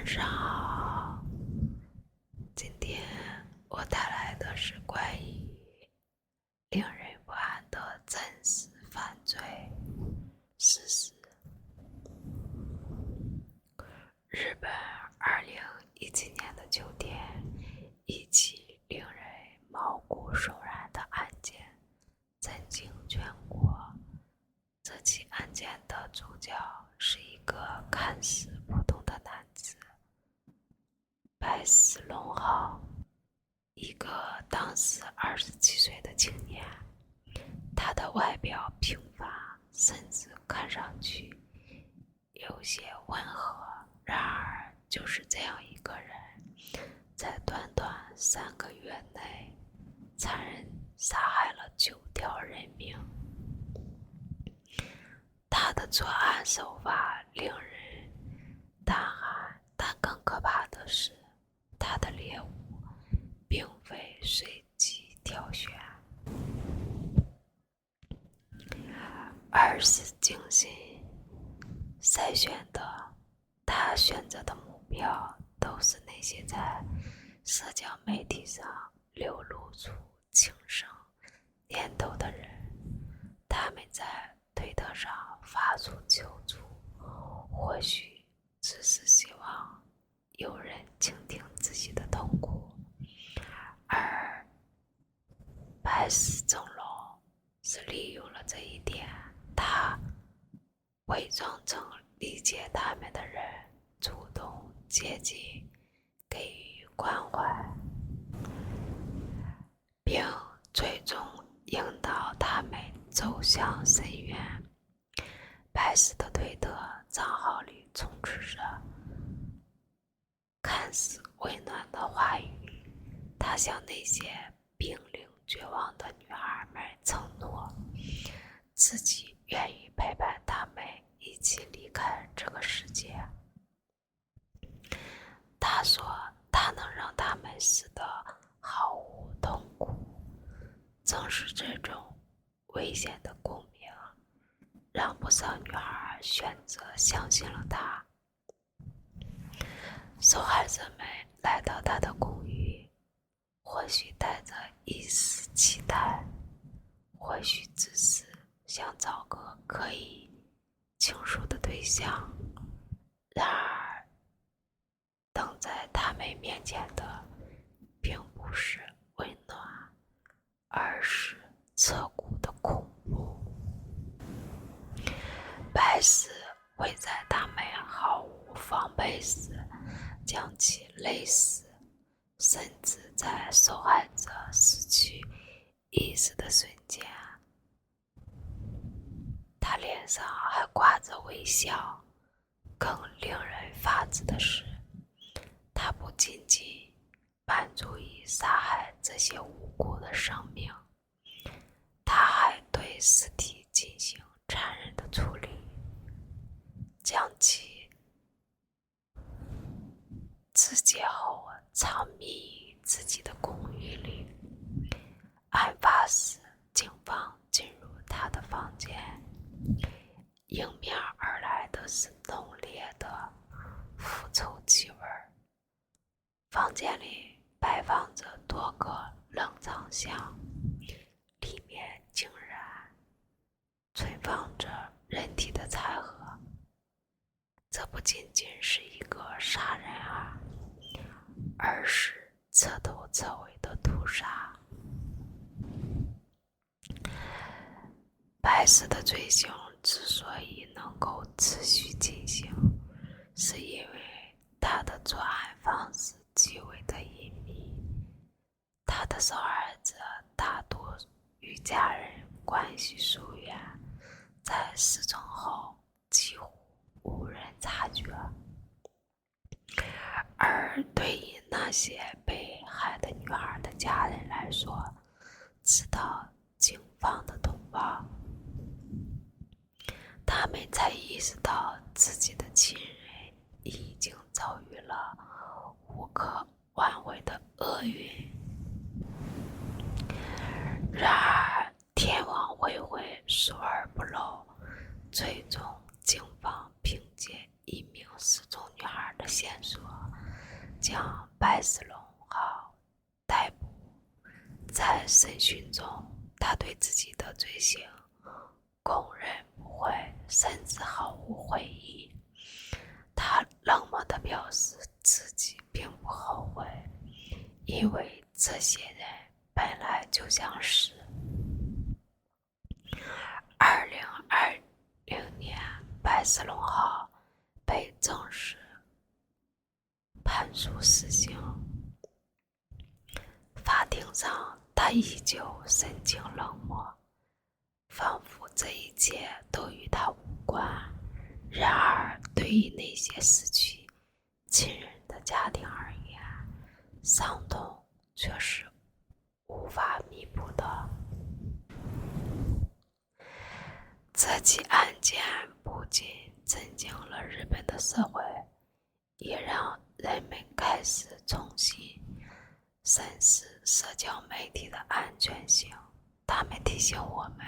上好，今天我带来的是关于令人不安的真实犯罪事实。日本2017年的秋天，一起令人毛骨悚然的案件震惊全国。这起案件的主角是一个看似普通的男子白石隆浩，一个当时27岁的青年。他的外表平凡，甚至看上去有些温和，然而就是这样一个人，在短短3个月内残忍杀害了9条人命。他的作案手法令人胆寒，但更可怕的是，他的猎物并非随机挑选，而是精心筛选的。他选择的目标都是那些在社交媒体上流露出轻生念头的人，他们在推特上发出求助，或许只是希望有人倾听自己的痛苦。而白石正龙是利用了这一点，他伪装成理解他们的人，主动接近，给予关怀，并最终引导他们走向深渊。白石的推特账号里充斥着看似温暖的话语，他向那些濒临绝望的女孩们承诺，自己愿意陪伴他们一起离开这个世界。他说他能让他们死得毫无痛苦。正是这种危险的公明，让不少女孩选择相信了他。受害者们来到他的公寓，或许带着一丝期待，或许只是想找个可以倾诉的对象。然而等在他们面前的并不是温暖，而是彻骨的恐怖。白石会在他们毫无防备时将其勒死，甚至在受害者失去意识的瞬间，他脸上还挂着微笑。更令人发指的是，他不仅仅满足于杀害这些无辜的生命，他还对尸体进行残忍的处理，将其肢解后藏匿于自己的公寓里。案发时，警方进入他的房间，迎面而来的是浓烈的腐臭气味。房间里摆放着多个冷藏箱，里面竟然存放着人体的残骸。这不仅仅是一个杀人案，而是彻头彻尾的屠杀。白石的罪行之所以能够持续进行，是因为他的作案方式极为的隐秘。他的受害者大多与家人关系疏远，在失踪后几乎无人察觉。而对于那些被害的女孩的家人来说，直到警方的通报，他们才意识到自己的亲人已经遭遇了无可挽回的厄运。然而天网恢恢，疏而不漏，最终警方凭借一名失踪女孩的线索，将白石龙号逮捕。在审讯中，他对自己的罪行供认不讳，甚至毫无悔意。他冷漠地表示自己并不后悔，因为这些人本来就像是2020年白石龙号被正式判处死刑。法庭上，他依旧神情冷漠，仿佛这一切都与他无关。然而，对于那些失去亲人的家庭而言，伤痛却是无法弥补的。这起案件不仅震惊了日本的社会，也让人们开始重新审视社交媒体的安全性。他们提醒我们，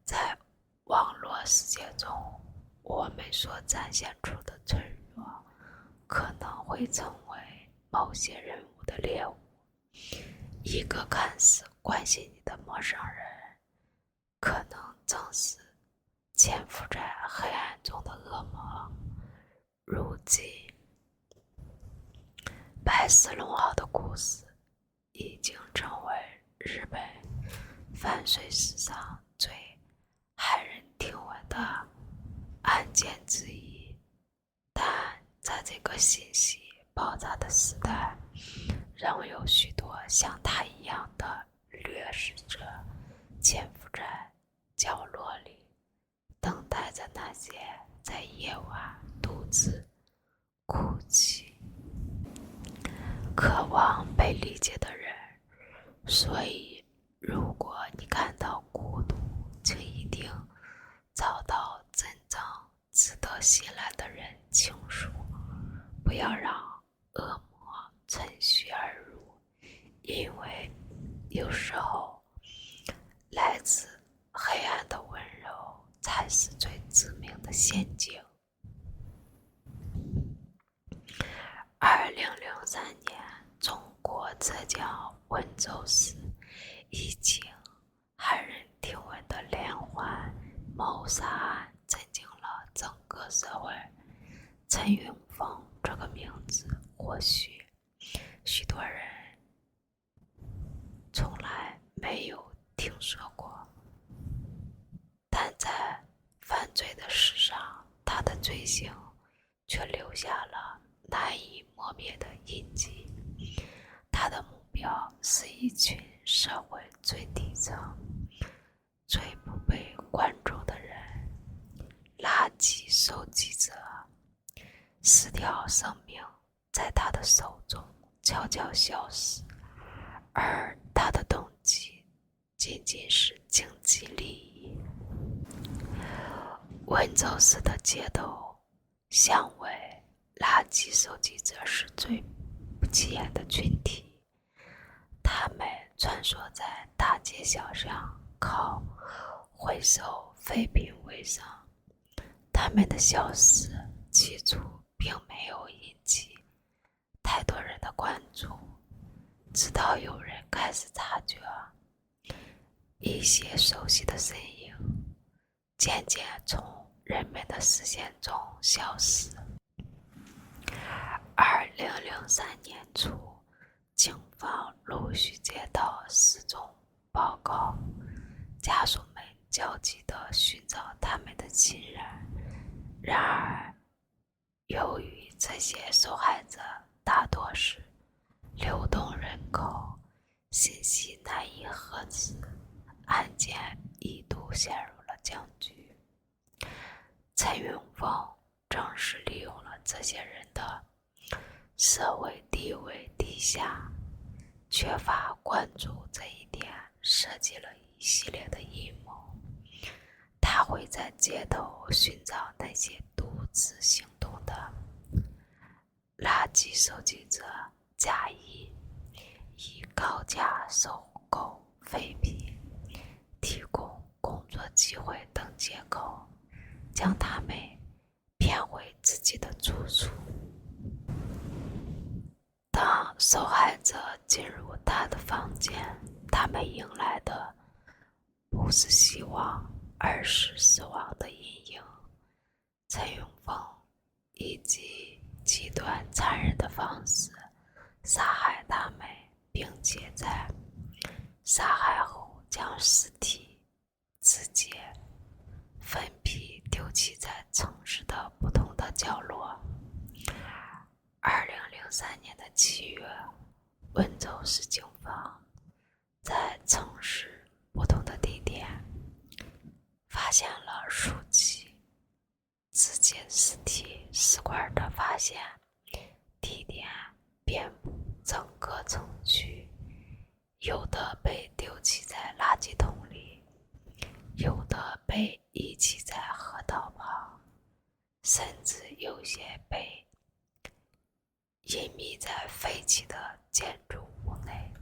在网络世界中，我们所展现出的脆弱可能会成为某些人物的猎物。一个看似关心你的陌生人，可能正是潜伏在黑暗中的恶魔。如今，白石龙号的故事已经成为日本犯罪史上最骇人听闻的案件之一。但在这个信息爆炸的时代，仍有许多像他一样的掠食者潜伏在角落里，等待着那些在夜晚独自哭泣、渴望被理解的人。所以，如果你感到孤独，请一定找到真正值得信赖的人倾诉，不要让恶魔趁虚而入，因为有时候来自黑暗的温柔才是最致命的陷阱。2003年，中国浙江温州市一起骇人听闻的连环谋杀案震惊了整个社会。陈云峰这个名字，或许许多人从来没有听说过，但在犯罪的史上，他的罪行却留下了难以磨灭的印记。他的目标是一群社会最底层、最不被关注的人——垃圾收集者。4条生命在他的手中悄悄消失，而他的动机仅仅是经济利益。温州市的街头巷尾垃圾收集者是最不起眼的群体，他们穿梭在大街小巷，靠回收废品为生。他们的消失起初并没有引起太多人的关注，直到有人开始察觉一些熟悉的身影渐渐从人们的视线中消失。2003年初，警方陆续接到失踪报告，家属们焦急地寻找他们的亲人。然而，由于这些受害者大多是流动人口，信息难以核实，案件一度陷入了僵局。陈云峰正是利用了这些人的社会地位低下、缺乏关注这一点，设计了一系列的阴谋。他会在街头寻找那些独自行动的垃圾收集者，假意以高价收购废品、提供工作机会等借口，将他们骗回自己的住处。受害者进入他的房间，他们迎来的不是希望，而是死亡的阴影。陈永峰以极端残忍的方式杀害他们，并且在杀害后将尸体直接分批丢弃在城市的不同的角落。2003年7月，温州市警方在城市不同的地点发现了数起肢解尸体，尸块的发现地点遍布整个城区，有的被丢弃在垃圾桶里，有的被遗弃在河道旁，甚至有些被隐秘在废弃的建筑物内。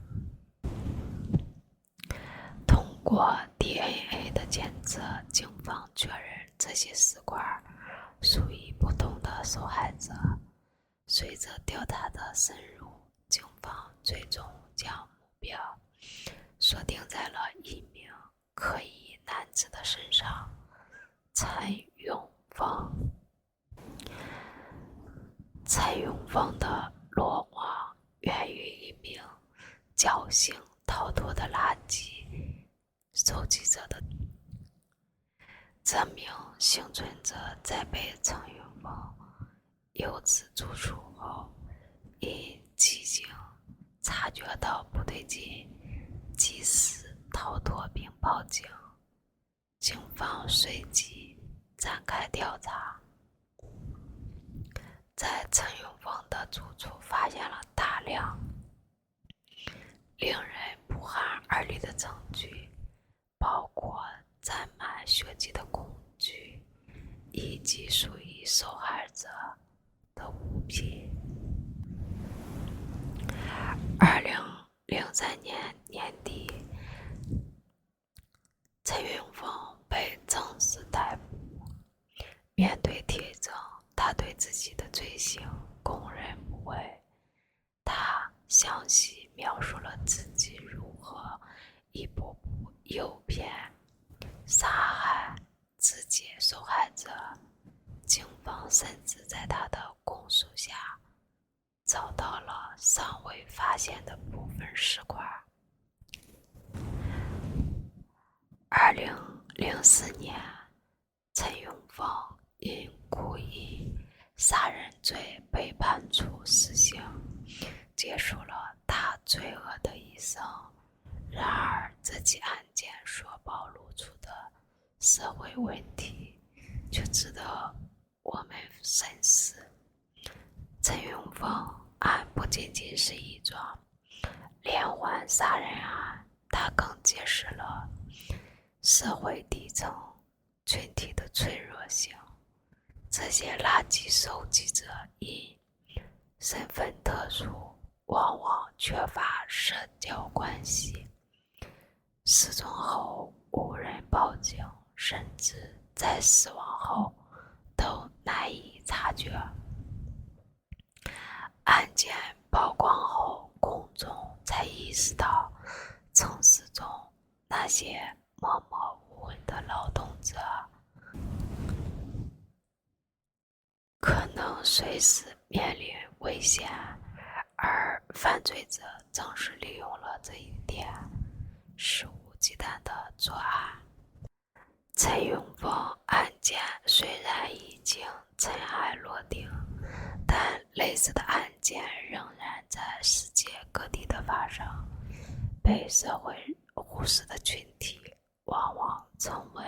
通过 DNA 的检测，警方确认这些尸块属于不同的受害者。随着调查的深入，警方最终将目标锁定在了一名可疑男子的身上——陈永峰。陈永峰的落网源于一名侥幸逃脱的垃圾收集者的。这名幸存者在被陈永峰诱致住处后，因寂静察觉到不对劲，及时逃脱并报警。警方随即展开调查，在陈永峰的住处发现了大量令人不寒而栗的证据，包括沾满血迹的工具以及属于受害者的物品。2003年年底，陈永峰被正式逮捕。面对铁证，他对自己的罪行供认不讳。他详细描述了自己如何一步步诱骗、杀害、肢解受害者。警方甚至在他的供述下找到了尚未发现的部分尸块。2004年，陈永峰因故意杀人罪被判处死刑，结束了他罪恶的一生。然而，这起案件所暴露出的社会问题却值得我们深思。陈永峰案不仅仅是一桩连环杀人案，它更揭示了社会底层群体的脆弱性。这些垃圾收集者因身份特殊，往往缺乏社交关系，失踪后无人报警，甚至在死亡后都难以察觉。案件曝光后，公众才意识到城市中那些默默无闻的劳动者可能随时面临危险，而犯罪者正是利用了这一点，肆无忌惮地作案。陈永峰案件虽然已经尘埃落定，但类似的案件仍然在世界各地的发生，被社会忽视的群体往往成为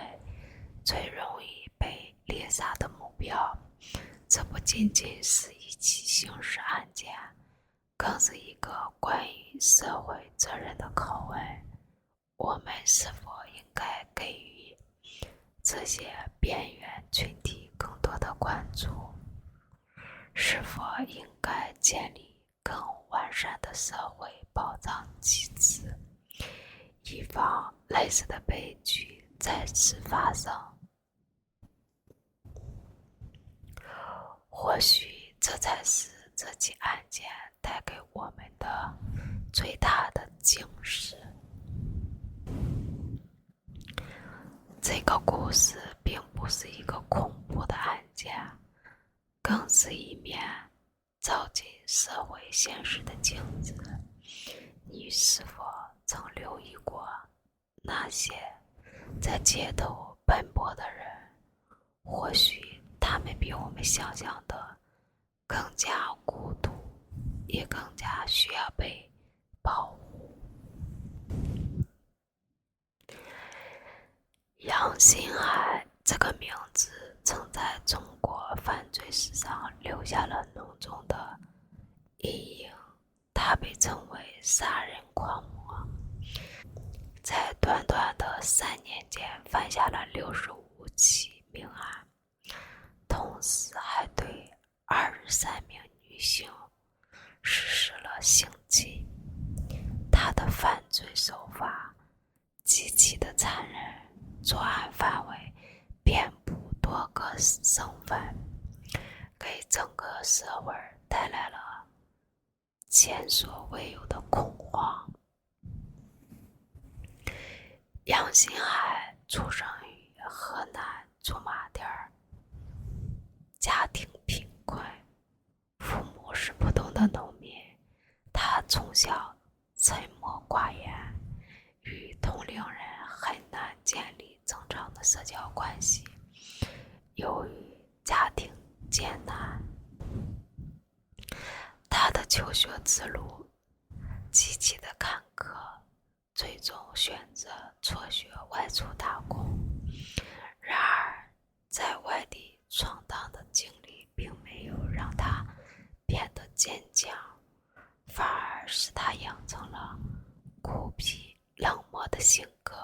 最容易被猎杀的目标。这不仅仅是一起刑事案件，更是一个关于社会责任的拷问。我们是否应该给予这些边缘群体更多的关注？是否应该建立更完善的社会保障机制，以防类似的悲剧再次发生？或许这才是这起案件带给我们的最大的警示。这个故事并不是一个恐怖的案件，更是一面照进社会现实的镜子。你是否曾留意过那些在街头奔波的人？或许他们比我们想象的更加孤独，也更加需要被保护。杨新海这个名字曾在中国犯罪史上留下了浓重的阴影，他被称为杀人狂魔，在短短的3年间犯下了65起命案，同时还对23名女性实施了性侵。他的犯罪手法极其的残忍，作案范围遍布多个省份，给整个社会带来了前所未有的恐慌。杨新海出生于河南驻马店，家庭贫困，父母是普通的农民。他从小沉默寡言，与同龄人很难建立正常的社交关系。由于家庭艰难，他的求学之路极其的坎坷，最终选择辍学外出打工。然而在外地闯荡的经历并没有让他变得坚强，反而使他养成了孤僻冷漠的性格。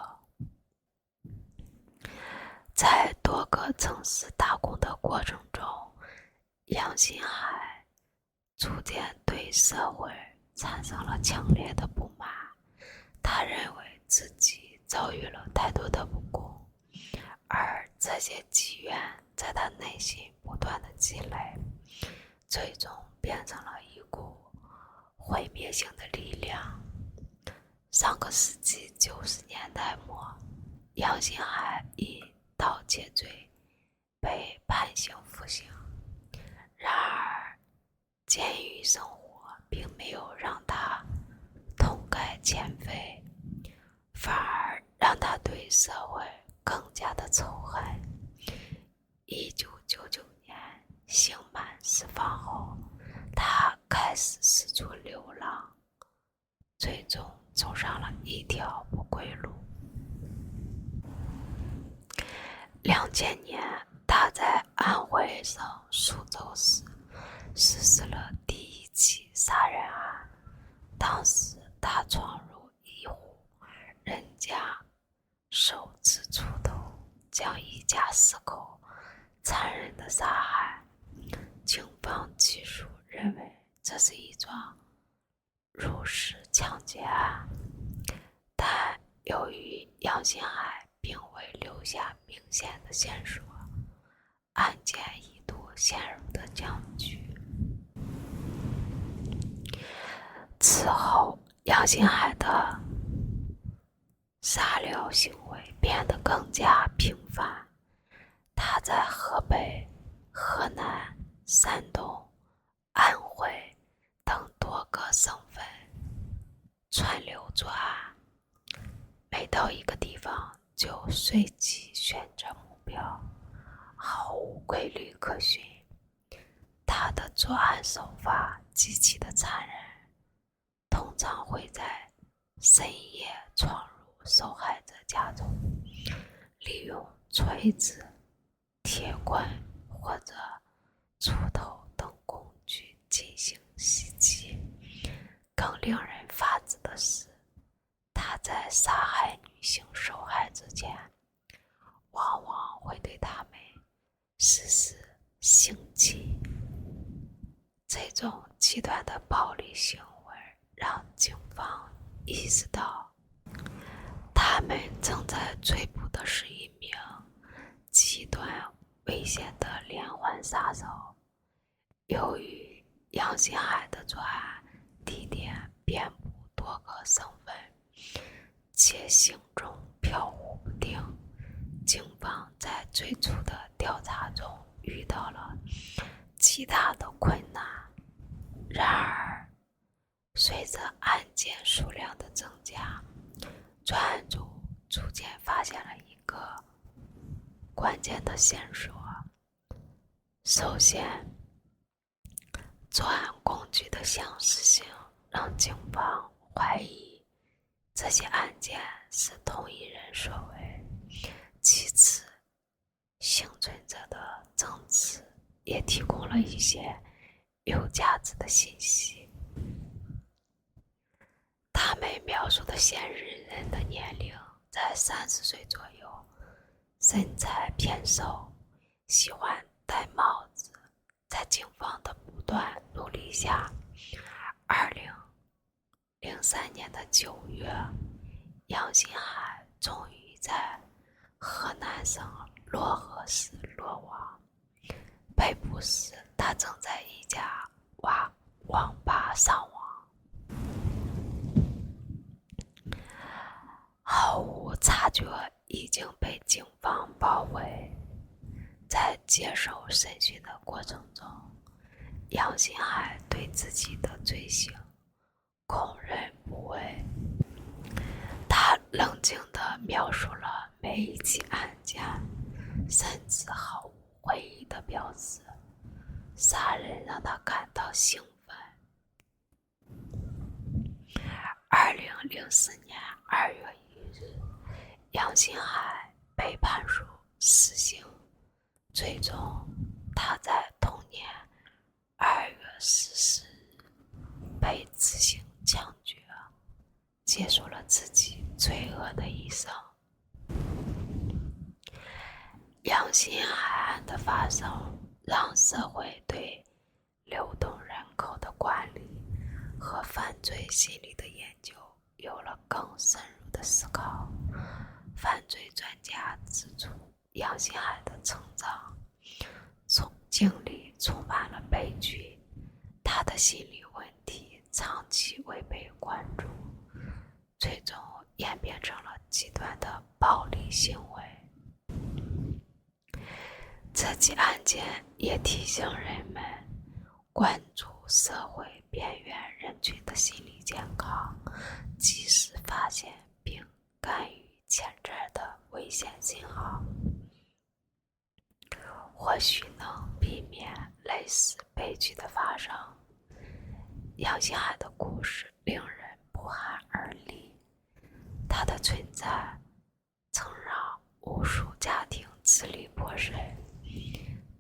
在多个城市打工的过程中，杨新海逐渐对社会产生了强烈的不满。他认为自己遭遇了太多的不公，而这些积怨在他内心不断的积累，最终变成了一股毁灭性的力量。上个世纪90年代末，杨新海以盗窃罪被判刑服刑。然而监狱生活并没有让他痛改前非，反而让他对社会更加的仇恨。1999年刑满释放后，他开始四处流浪，最终走上了一条不归路。2000年，他在安徽省宿州市实施了第1起杀人案。当时他闯入一户人家，手持锄头将一家4口残忍的杀害。警方起诉认为这是一桩入室抢劫案，但由于杨新海并未留下明显的线索，案件一度陷入了僵局。此后，杨新海的杀戮行为变得更加频繁。他在河北、河南、山东、安徽等多个省份川流作案，每到一个地方就随机选择目标，毫无规律可循。他的作案手法极其的残忍，通常会在深夜闯入受害者家中，利用锤子、铁棍或者锄头等工具进行袭击。更令人发指的是，他在杀害女性受害者前，往往会对他们实施性侵。这种极端的暴力行为让警方意识到，他们正在追捕的是一名极端危险的连环杀手。由于杨新海的作案地点遍布多个省份，且行踪飘忽不定。警方在最初的调查中遇到了其他的困难，然而随着案件数量的增加，专案组逐渐发现了一个关键的线索。首先，作案工具的相似性让警方怀疑这些案件是同一人所为。其次，幸存者的证词也提供了一些有价值的信息。他们描述的嫌疑人的年龄在30岁左右，身材偏瘦，喜欢戴帽子。在警方的不断努力下，2003年的9月，杨新海终于在河南省漯河市落网。被捕时，他正在一家网吧上网，毫无察觉已经被警方包围。在接受审讯的过程中，杨新海对自己的罪行供认不讳。他冷静地描述了每一起案件，甚至毫无悔意地表示杀人让他感到兴奋。2004年2月1日，杨新海被判处死刑，最终他在同年2月14日被执行枪决，结束了自己罪恶的一生。杨新海案的发生让社会对流动人口的管理和犯罪心理的研究有了更深入的思考。犯罪专家指出，杨新海的成长经历充满了悲剧，他的心理问题长期未被关注，最终演变成了极端的暴力行为。这起案件也提醒人们关注社会边缘人群的心理健康，及时发现并干预潜在的危险信号，或许能避免类似悲剧的发生。杨新海的故事令人不寒而栗，他的存在曾让无数家庭支离破碎，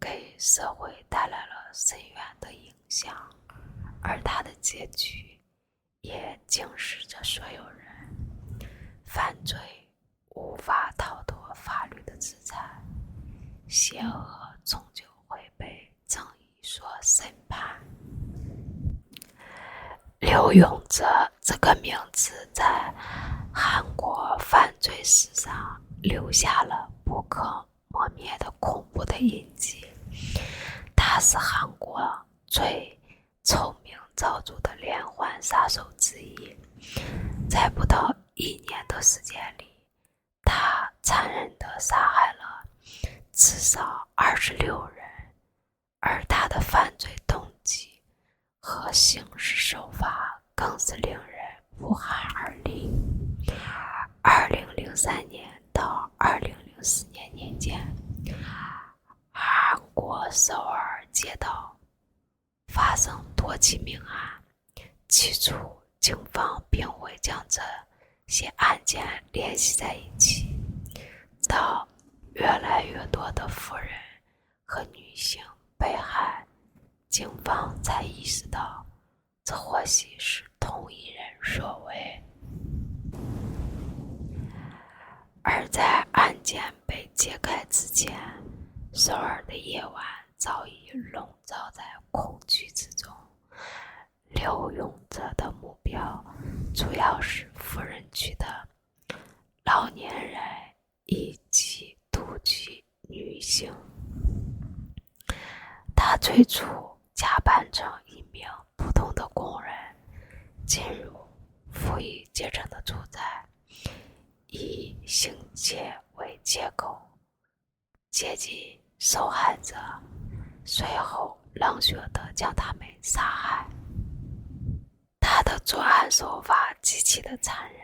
给社会带来了深远的影响，而他的结局也警示着所有人：犯罪无法逃脱法律的制裁，邪恶终究会被正义所审判。刘永泽这个名字在韩国犯罪史上留下了不可磨灭的恐怖的印记。他是韩国最臭名昭著的连环杀手之一，在不到1年的时间里，他残忍地杀害了至少26人，而他的犯罪动机和行事手法更是令人不寒而栗。2003年到2004年年间，韩国首尔街道发生多起命案，起初警方并未将这些案件联系在一起，到越来越多的妇人和女性被害，警方才意识到这或许是同一人所为。而在案件被揭开之前，首尔的夜晚早已笼罩在恐惧之中。刘永泽的目标主要是富人区的老年人以及独居女性。他最初假扮成一名名普通的工人进入富裕阶层的住宅，以性侵为借口接近受害者，随后冷血地将他们杀害。他的作案手法极其的残忍，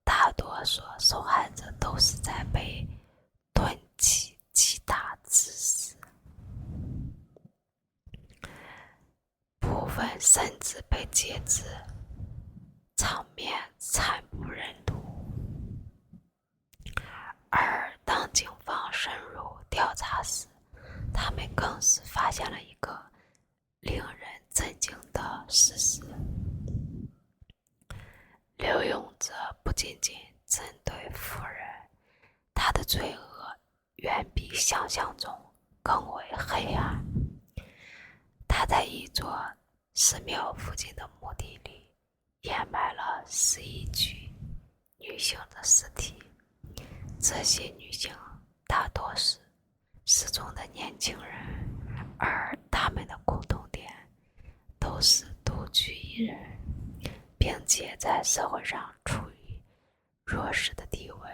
大多数受害者都是在被钝器击打致死，部分甚至被截肢，场面惨不忍睹。而当警方深入调查时，他们更是发现了一个令人震惊的事实：刘永哲不仅仅针对富人，他的罪恶远比想象中更为黑暗。他在一座寺庙附近的墓地里掩埋了11具女性的尸体，这些女性大多是失踪的年轻人，而他们的共同点都是独居一人，并且在社会上处于弱势的地位。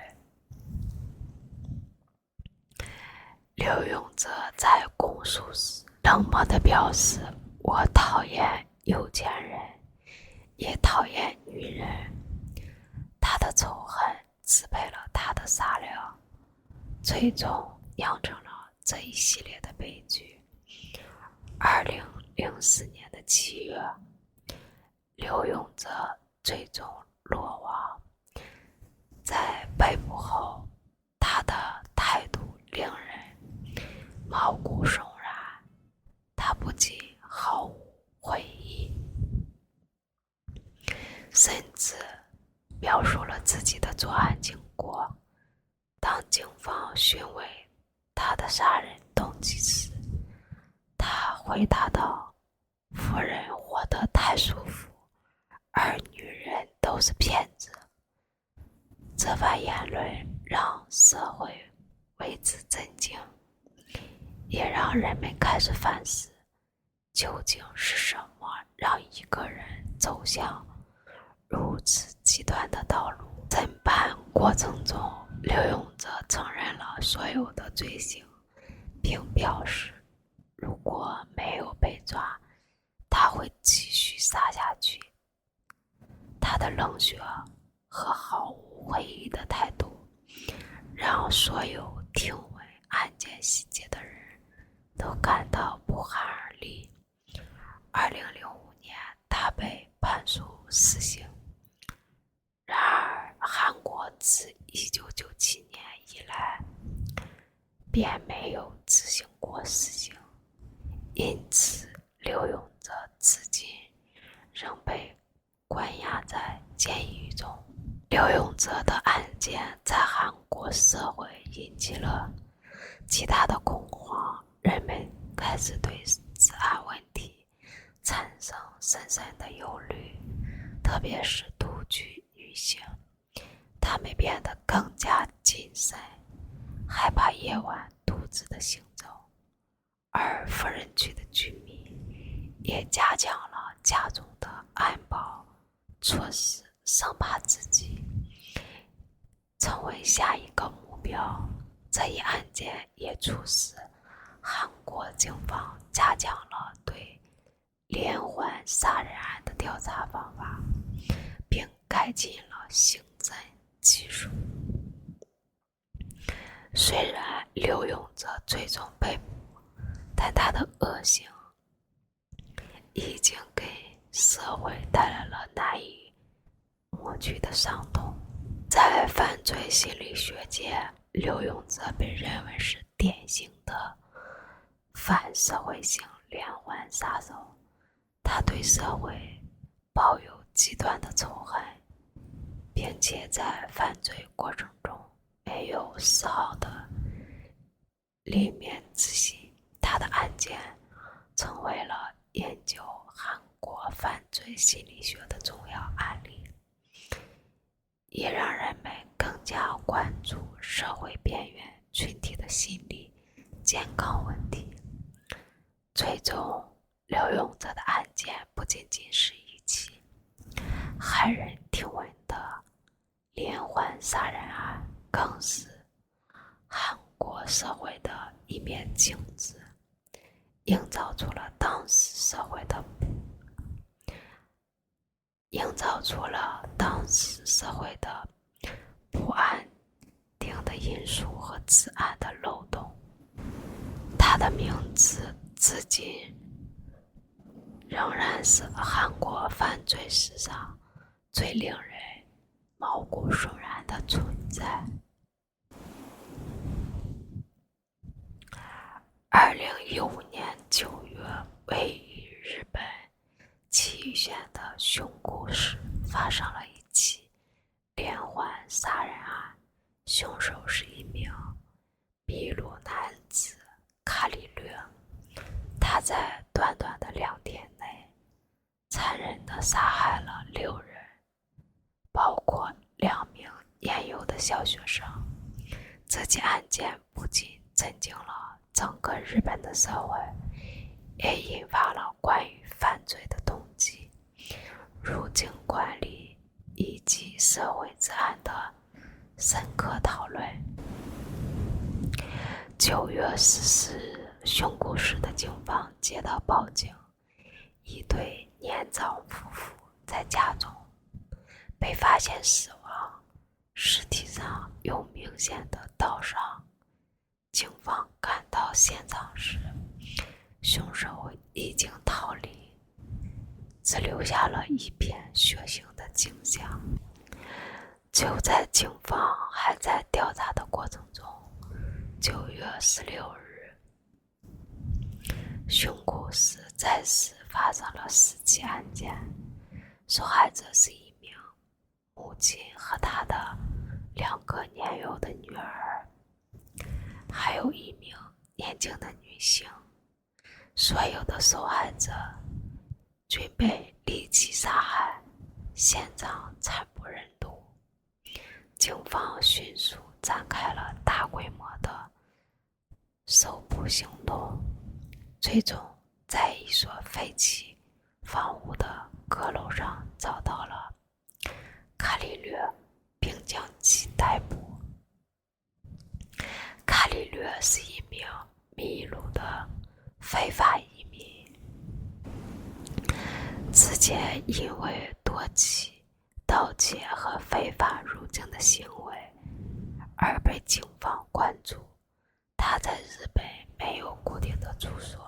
刘永哲在供述时冷漠地表示：“我讨厌有钱人，也讨厌女人。”他的仇恨支配了他的杀戮，最终酿成了这一系列的悲剧。2004年的7月，刘永哲最终落网。在被捕后，他的态度令人毛骨悚然。他不仅毫无悔意，甚至描述了自己的作案经过。当警方询问他的杀人动机时，他回答道：“富人活得太舒服，而女人都是骗子。”这番言论让社会为之震惊，也让人们开始反思，究竟是什么让一个人走向如此极端的道路。审判过程中，刘永哲承认了所有的罪行，并表示如果没有被抓，他会继续杀下去。他的冷血和毫无悔意的态度，让所有听闻案件细节的人都感到不寒而栗。2005年，他被判处死刑。然而，韩国自1997年以来便没有执行过死刑，因此刘永哲至今仍被关押在监狱中。刘永哲的案件在韩国社会引起了极大的恐慌，人们开始对治安问题产生深深的忧虑，特别是独居女性，她们变得更加谨慎，害怕夜晚独自的行走。而富人区的居民也加强了家中的安保措施，生怕自己成为下一个目标。这一案件也促使韩国警方加强了对连环杀人案的调查方法，并改进了刑侦技术。虽然刘永哲最终被捕，但他的恶行已经给社会带来了难以抹去的伤痛。在犯罪心理学界，刘永哲被认为是典型的反社会性连环杀手。他对社会抱有极端的仇恨，并且在犯罪过程中没有丝毫的怜悯之心。他的案件成为了研究韩国犯罪心理学的重要案例，也让人们更加关注社会边缘群体的心理健康问题。最终，刘永哲的案件件不仅仅是一起骇人听闻的连环杀人案，更是韩国社会的一面镜子，营造出了当时社会的不安定的因素和治安的漏洞。他的名字至今仍然是韩国犯罪史上最令人毛骨悚然的存在。2015年9月，位于日本崎玉县的熊谷市发生了一起连环杀人案，凶手是一名秘鲁男子卡里略。他在短短的2天内残忍地杀害了6人，包括2名年幼的小学生。这起案件不仅震惊了整个日本的社会，也引发了关于犯罪的动机、入境管理以及社会治安的深刻讨论。9月14日，熊谷市的警方接到报警，一对年长夫妇在家中被发现死亡，尸体上有明显的刀伤。警方赶到现场时，凶手已经逃离，只留下了一片血腥的景象。就在警方还在调查的过程中，9月16日，熊谷市再次发生了4起案件，受害者是一名母亲和她的2个年幼的女儿，还有一名年轻的女性。所有的受害者均被立即杀害，现场惨不忍睹。警方迅速展开了大规模的搜捕行动，最终在一所废弃房屋的阁楼上找到了卡里略，并将其逮捕。卡里略是一名秘鲁的非法移民，之前因为多起盗窃和非法入境的行为而被警方关注。他在日本没有固定的住所，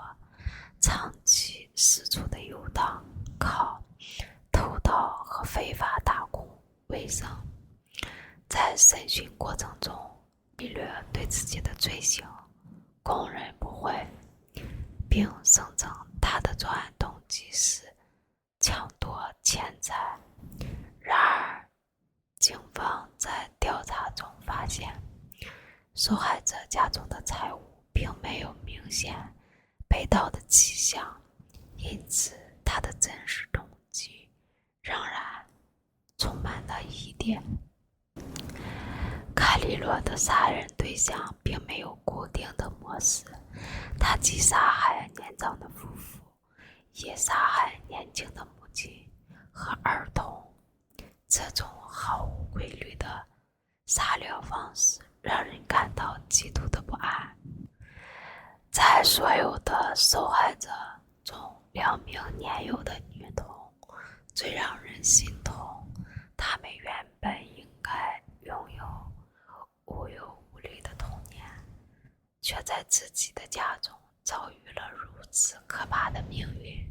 长期四处的游荡，靠偷盗和非法打工为生。在审讯过程中，卡里略对自己的罪行供认不讳，并声称他的作案动机是抢夺钱财。然而，警方在调查中发现，受害者家中的财物并没有明显被盗的迹象，因此他的真实动机仍然充满了疑点。卡里略的杀人对象并没有固定的模式，他既杀害年长的夫妇，也杀害年轻的母亲和儿童。这种毫无规律的杀戮方式让人感到极度的不安。在所有的受害者中，2名年幼的女童最让人心痛。她们原本应该拥有无忧无虑的童年，却在自己的家中遭遇了如此可怕的命运。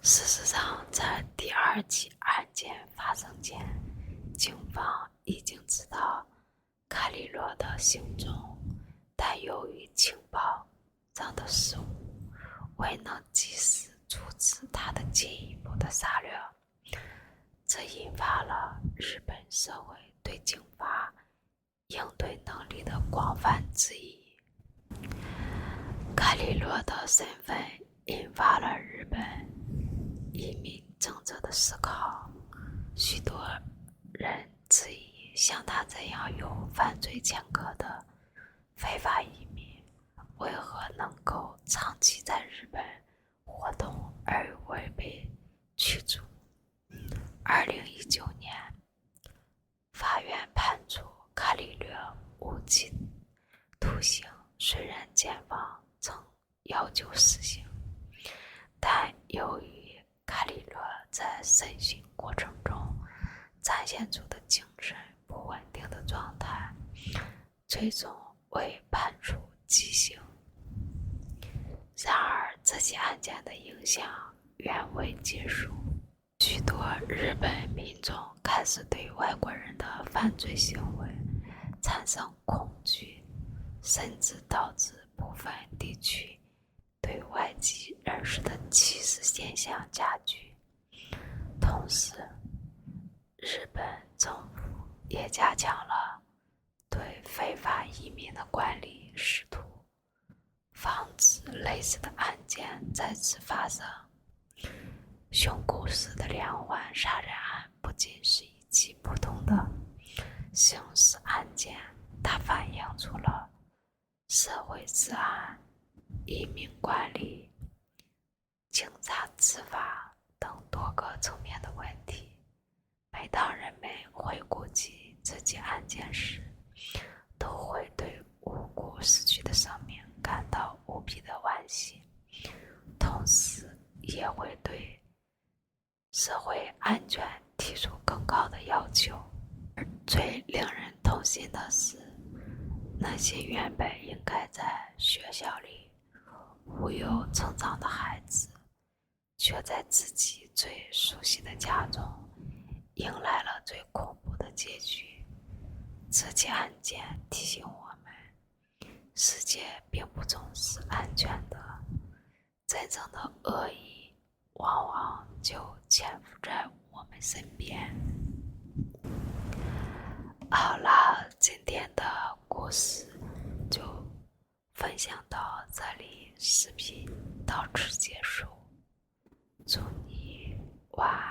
事实上，在第2起案件发生前，警方已经知道卡里略的行踪，但由于情报上的失误，未能及时阻止他的进一步的杀戮，这引发了日本社会对警方应对能力的广泛质疑。卡里略的身份引发了日本移民政策的思考，许多人质疑像他这样有犯罪前科的非法移民为何能够长期在日本活动而违背期徒刑。虽然检方曾要求死刑，但由于卡里洛在审讯过程中展现出的精神不稳定的状态，最终未判处极刑。然而，这起案件的影响远未结束，许多日本民众开始对外国人的犯罪行为产生恐惧，甚至导致部分地区对外籍人士的歧视现象加剧。同时，日本政府也加强了对非法移民的管理，试图防止类似的案件再次发生。熊谷市的2万杀人案不仅是一起普通的刑事案件，它反映出了社会治安、移民管理、警察执法等多个层面的问题。每当人们回顾起这起案件时，都会对无辜失去的生命感到无比的惋惜，同时也会对社会安全提出更高的要求。最令人痛心的是，那些原本应该在学校里无忧成长的孩子，却在自己最熟悉的家中迎来了最恐怖的结局。这起案件提醒我们，世界并不总是安全的，真正的恶意往往就潜伏在我们身边。好了，今天的故事就分享到这里，视频到此结束。祝你晚安。